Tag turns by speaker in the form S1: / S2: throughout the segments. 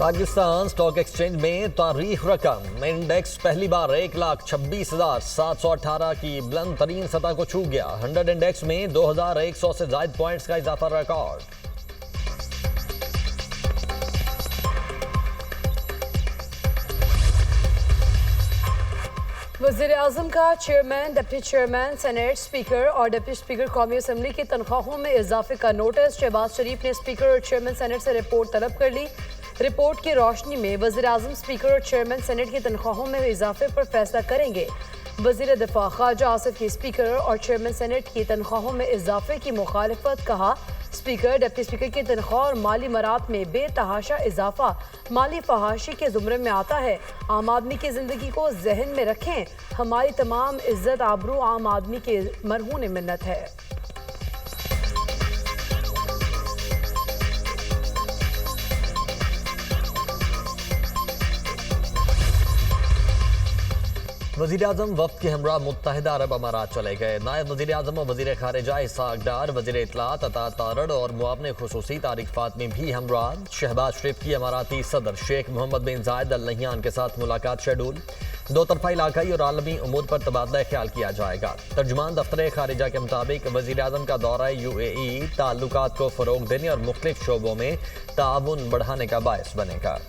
S1: Pakistan stock exchange में तारीख रकम इंडेक्स पहली बार 1,26,718 की बुलंद तरीन सतह को छू गया। 100 इंडेक्स में 2,100 से ज्यादा पॉइंट्स का इजाफा रिकॉर्ड।
S2: वज़ीर-ए-आज़म का chairman, deputy chairman, senate speaker और डिप्टी स्पीकर कौमी असम्बली की तनख्वाहों में इजाफे का नोटिस। शहबाज शरीफ ने स्पीकर और चेयरमैन सेनेट से रिपोर्ट तलब कर ली। रिपोर्ट की रोशनी में वज़ीर-ए-आज़म स्पीकर और चेयरमैन सेनेट की तनख्वाहों में इजाफे पर फैसला करेंगे। वज़ीर दिफा ख्वाजा आसिफ की स्पीकर और चेयरमैन सेनेट की तनख्वाहों में इजाफे की मुखालिफत। कहा, स्पीकर, डिप्टी स्पीकर की तनख्वाह और माली मरात में बेतहाशा इजाफा माली फहाशी के जुमरे में आता है। आम आदमी की जिंदगी को जहन में रखें। हमारी तमाम इज्जत आबरू आम आदमी के मरहून मिन्नत है।
S1: वज़ीर-ए-आज़म वफ़द के हमरा मुत्तहिदा अरब अमारात चले गए। नायब वज़ीर-ए-आज़म और वज़ीर ख़ारिजा इसहाक़ डार, वज़ीर इत्तलात अता तारड़ और मुआविन ख़ुसूसी तारिक फ़ातमी भी हमरा। शहबाज शरीफ की अमाराती सदर शेख मोहम्मद बिन ज़ायद अल नह्यान के साथ मुलाकात शेड्यूल। दो तरफ़ा इलाक़ाई और आलमी उमूर पर तबादला ख्याल किया जाएगा। तर्जुमान दफ्तर ख़ारिजा के मुताबिक वज़ीर-ए-आज़म का दौरा UAE ताल्लुकात को फ़रोग़ देने और मुख्तलिफ शोबों में ताउन बढ़ाने का बायस बनेगा।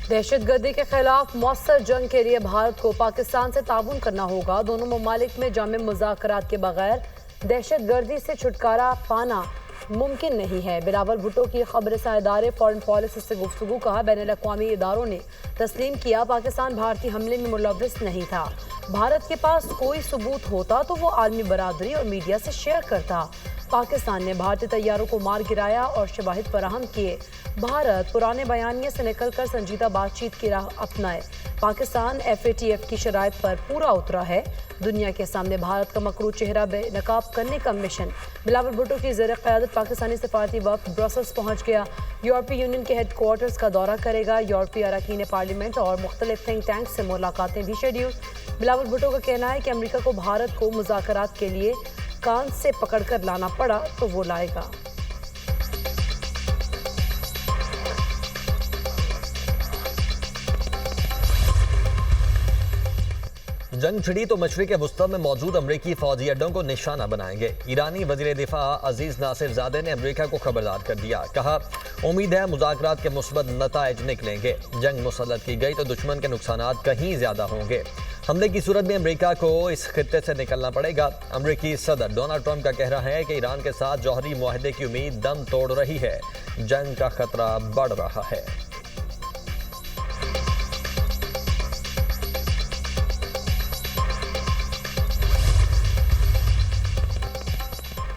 S2: दहशतगर्दी के खिलाफ मौसर जंग के लिए भारत को पाकिस्तान से ताउन करना होगा। दोनों ममालिक में जामे मुज़ाकरात के बगैर दहशतगर्दी से छुटकारा पाना मुमकिन नहीं है। बिलावल भुट्टो की खबरसां इदारे फॉरेन पॉलिसी से गुफ्तगू। कहा, बैनुल-अक़वामी इदारों ने तस्लीम किया पाकिस्तान भारतीय हमले में मुलव्वस नहीं था। भारत के पास कोई सबूत होता तो वो आलमी बरादरी और मीडिया से शेयर करता। पाकिस्तान ने भारतीय तैयारों को मार गिराया और शवाहिद फराहम किए। भारत पुराने बयानिए से निकलकर संजीदा बातचीत की राह अपनाए। पाकिस्तान FATF की शराइत पर पूरा उतरा है। दुनिया के सामने भारत का मकरू चेहरा बेनकाब करने का मिशन। बिलावल भुट्टो की ज़ेर क़यादत पाकिस्तानी सफारती वफ़द ब्रसल्स पहुँच गया। यूरोपीय यूनियन के हेडक्वार्टर्स का दौरा करेगा। यूरोपीय अरकान पार्लियामेंट और मुख्तलिफ थिंक टैंक से मुलाकातें भी शेड्यूल। बिलावल भुट्टो का कहना है कि अमरीका को भारत को मुज़ाकरात के लिए कान से पकड़कर लाना पड़ा तो वो लाएगा।
S1: जंग छिड़ी तो मशरिक़ वुस्ता में मौजूद अमरीकी फौजी अड्डों को निशाना बनाएंगे। ईरानी वज़ीर दिफा अजीज नासिर ज़ादे ने अमरीका को खबरदार कर दिया। कहा, उम्मीद है मुज़ाकरात के मुस्बत नताइज निकलेंगे। जंग मुसल्लत की गई तो दुश्मन के नुकसानात कहीं ज़्यादा होंगे। हमले की सूरत में अमरीका को इस खित्ते से निकलना पड़ेगा। अमरीकी सदर डोनाल्ड ट्रंप का कहना है कि ईरान के साथ जौहरी मुआहदे की उम्मीद दम तोड़ रही है। जंग का खतरा बढ़ रहा है।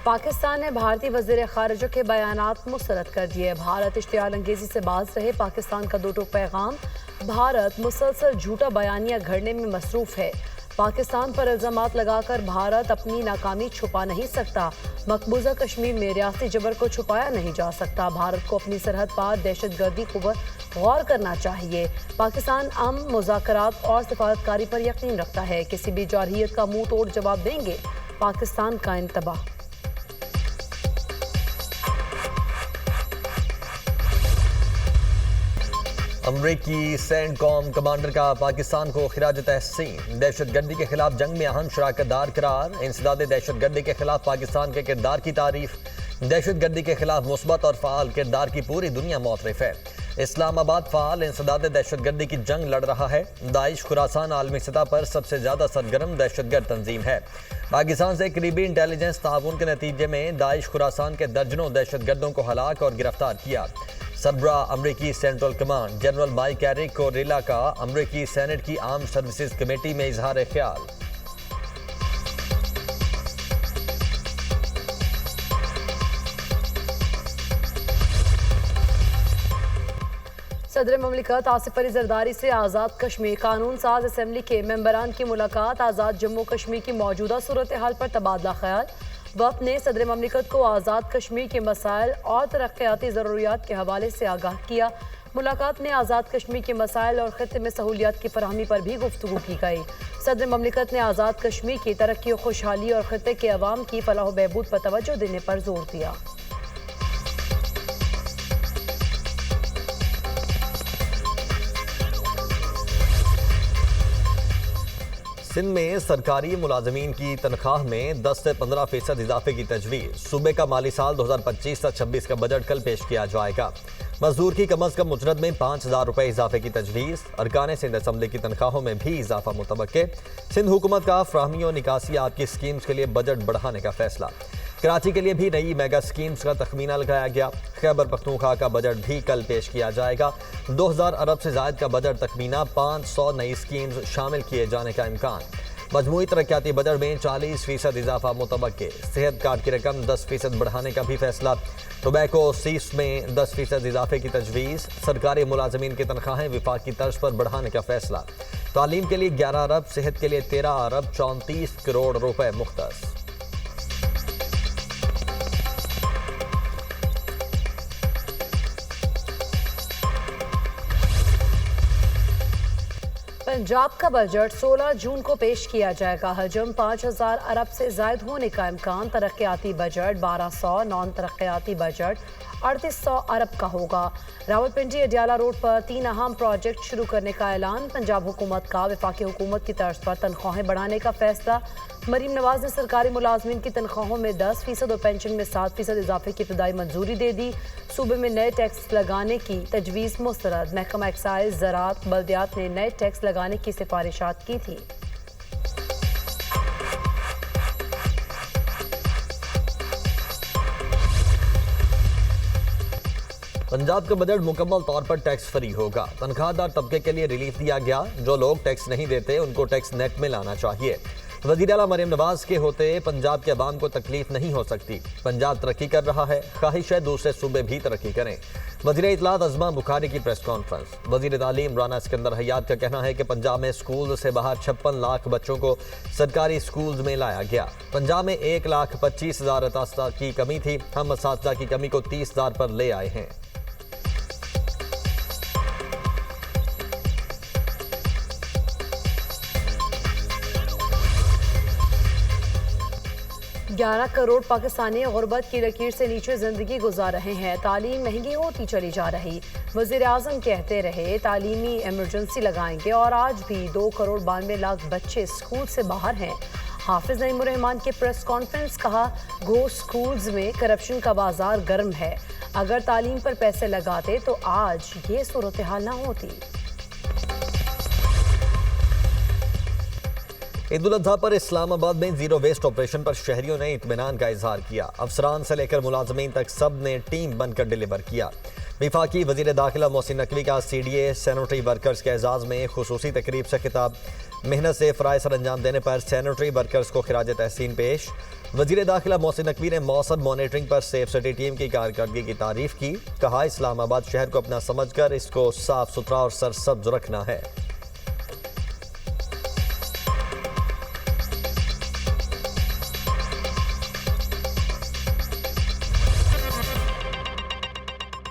S2: पाकिस्तान ने भारतीय वज़ीर ख़ारिजा के बयानात मुस्तरद कर दिए। भारत इश्तियाल अंगेज़ी से बाज रहे। पाकिस्तान का दो टूक पैगाम। भारत मुसलसल झूठा बयानिया घड़ने में मसरूफ़ है। पाकिस्तान पर इल्ज़ामात लगाकर भारत अपनी नाकामी छुपा नहीं सकता। मकबूजा कश्मीर में रियासती जबर को छुपाया नहीं जा सकता। भारत को अपनी सरहद पार दहशतगर्दी पर गौर करना चाहिए। पाकिस्तान अमन, मुज़ाकरात और सिफारतकारी पर यकीन रखता है। किसी भी जारहियत का मुंह तोड़ जवाब देंगे। पाकिस्तान का इंतबाह।
S1: अमरीकी सेंटकॉम कमांडर का पाकिस्तान को खिराज तहसीन। दहशतगर्दी के खिलाफ जंग में अहम शराकतदार करार। इंसदाद दहशतगर्दी के खिलाफ पाकिस्तान के किरदार की तारीफ। दहशतगर्दी के खिलाफ मुस्बत और फ़ाल किरदार की पूरी दुनिया मोतरफ है। इस्लामाबाद फ़ाल इंसदाद दहशतगर्दी की जंग लड़ रहा है। दाइश खुरासान आलमी सतह पर सबसे ज़्यादा सरगर्म दहशतगर्द तंजीम है। पाकिस्तान से करीबी इंटेलिजेंस ताउन के नतीजे में दाइश खुरासान के दर्जनों दहशतगर्दों को हलाक और गिरफ्तार किया। सरबरा अमरीकी Central Command General Mike Erik Kurilla का अमरीकी सेनेट की आर्म सर्विसेज कमेटी में इजहार ख्याल।
S2: सदर ममलिकत आसिफ अली जरदारी से आज़ाद कश्मीर कानून साज असम्बली के मेंबरान की मुलाकात। आज़ाद जम्मू कश्मीर की मौजूदा सूरत हाल पर तबादला ख्याल। वफ़द ने सदर ममलिकत को आज़ाद कश्मीर के मसाइल और तरक्याती ज़रूरियात के हवाले से आगाह किया। मुलाकात में आज़ाद कश्मीर के मसाइल और खित्ते में सहूलियात की फराहमी पर भी गुफ्तगू की गई। सदर ममलिकत ने आज़ाद कश्मीर की तरक्की और खुशहाली और खित्ते के अवाम की फलाह बहबूद पर तवज्जो देने पर जोर दिया।
S1: सिंध में सरकारी मुलाजमीन की तनख्वाह में 10 से 15% इजाफे की तजवीज़। सूबे का माली साल 2025 से 26 का बजट कल पेश किया जाएगा। मजदूर की कम अज कम मुजरत में 5,000 रुपए इजाफे की तजवीज़। अरकान सिंध असम्बली की तनख्वाहों में भी इजाफा मुतवक्के। सिंध हुकूमत का फ्राहमी और निकासी आपकी स्कीम्स के लिए बजट बढ़ाने का फैसला। कराची के लिए भी नई मेगा स्कीम्स का तखमीना लगाया गया। खैबर पख्तूनख्वा का बजट भी कल पेश किया जाएगा। 2000 अरब से जायद का बजट तखमीना, 500 नई स्कीम्स शामिल किए जाने का इम्कान। मजमूई तरक्याती बजट में 40% इजाफा मुतवक्के। सेहत कार्ड की रकम 10% बढ़ाने का भी फैसला। टोबैको सीस में 10% इजाफे की तजवीज़। सरकारी मुलाजमीन की तनख्वाहें विफाकी तर्ज पर बढ़ाने का फैसला। तालीम के लिए 11 अरब, सेहत के लिए 13 अरब 34 करोड़ रुपए मुख्तस।
S2: पंजाब का बजट 16 जून को पेश किया जाएगा। हजम 5,000 अरब से जायद होने का इम्कान। तरक्याती बजट 1200, नॉन तरक्याती बजट 3800 अरब का होगा। रावलपिंडी अडियाला रोड पर 3 अहम प्रोजेक्ट शुरू करने का ऐलान। पंजाब हुकूमत का वफाकी हुकूमत की तर्ज पर तनख्वाहें बढ़ाने का फैसला। मरीम नवाज ने सरकारी मुलाजमीन की तनख्वाहों में 10% और पेंशन में 7% इजाफे की इब्तदाई मंजूरी दे दी। सूबे में नए टैक्स लगाने की तजवीज़ मुस्तरद। महकमा एक्साइज, ज़राअत, बल्दियात ने नए टैक्स लगाने की सिफारिशात की थी।
S1: पंजाब का बजट मुकम्मल तौर पर टैक्स फ्री होगा। तनख्वाहदार तबके के लिए रिलीफ दिया गया। जो लोग टैक्स नहीं देते उनको टैक्स नेट में लाना चाहिए। वज़ीर आला मरीम नवाज के होते पंजाब के अवाम को तकलीफ नहीं हो सकती। पंजाब तरक्की कर रहा है, ख्वाहिश है दूसरे सूबे भी तरक्की करें। वज़ीर इत्तलात अज़मा बुखारी की प्रेस कॉन्फ्रेंस। वज़ीर तालीम राना सिकंदर हयात का कहना है कि पंजाब में स्कूल से बाहर 56 लाख बच्चों को सरकारी स्कूल में लाया गया। पंजाब में 1,25,000 असातिज़ा की कमी थी। हम असातिज़ा की कमी को 30,000 पर ले आए हैं।
S2: 11 करोड़ पाकिस्तानी गुर्बत की लकीर से नीचे जिंदगी गुजार रहे हैं। तालीम महंगी होती चली जा रही। वज़ीर आज़म कहते रहे तालीमी एमरजेंसी लगाएंगे और आज भी 2 करोड़ 92 लाख बच्चे स्कूल से बाहर हैं। हाफिज नईमुर रहमान के प्रेस कॉन्फ्रेंस। कहा, गो स्कूल्स में करप्शन का बाजार गर्म है। अगर तालीम पर पैसे लगाते तो आज ये सूरत हाल ना होती।
S1: ईद उल अज़हा पर इस्लामाबाद में जीरो वेस्ट ऑपरेशन पर शहरियों ने इत्मीनान का इजहार किया। अफसरान से लेकर मुलाजमीन तक सब ने टीम बनकर डिलीवर किया। वफाकी वज़ीर दाखिला मोहसिन नकवी का CDA सैनिटरी वर्कर्स के एजाज़ में खुसूसी तकरीब से खिताब। मेहनत से फ़राइज़ सर अंजाम देने पर सैनिटरी वर्कर्स को खिराज तहसीन पेश। वज़ीर दाखिला मोहसिन नकवी ने मौसम मॉनिटरिंग पर सेफ सिटी टीम की कारकर्दगी की तारीफ की। कहा, इस्लामाबाद शहर को अपना समझकर इसको साफ सुथरा और सरसब्ज रखना है।